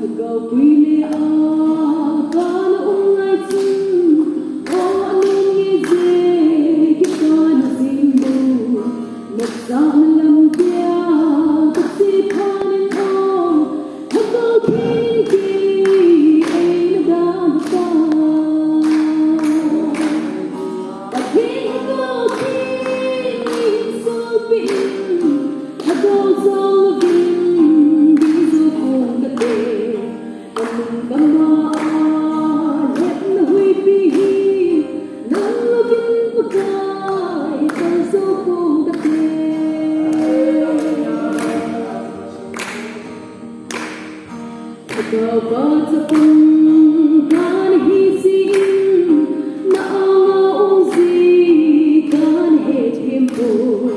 Go queen a con ung ai chung o anh nghe dê cái con xin bu một dòng lầm kia thật si con ô thật go queen đi ai nó đã ta thật queen go queen so bin thật go so bin đi du cùng đất đê Come on, let me weep here. Love in the sky, so so cold the day. The birds of can he sing? Now see can hate him for.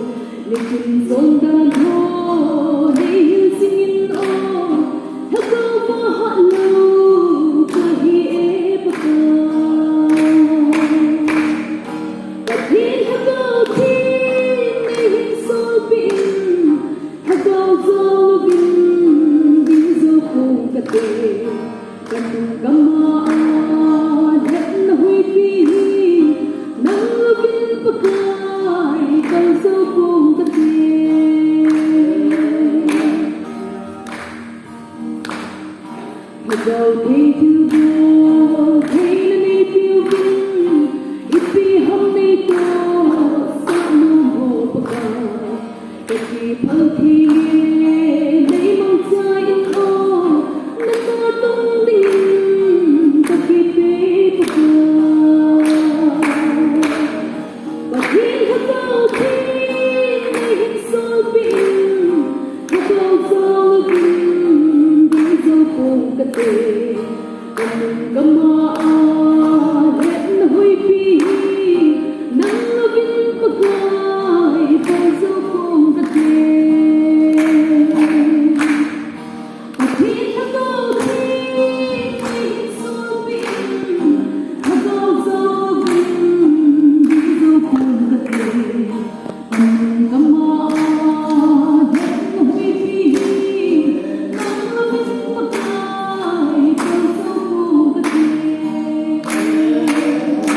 Listen, song that ho, they singing on. Hello, for hot love, for he ever come. But he have no king, he's so big. Have no soul been, he's so cool that day. Come on, let the way be. Now in the sky, come so cool that day. Go take to go, pain me feel good. If we hum me go, some no hope. If we pump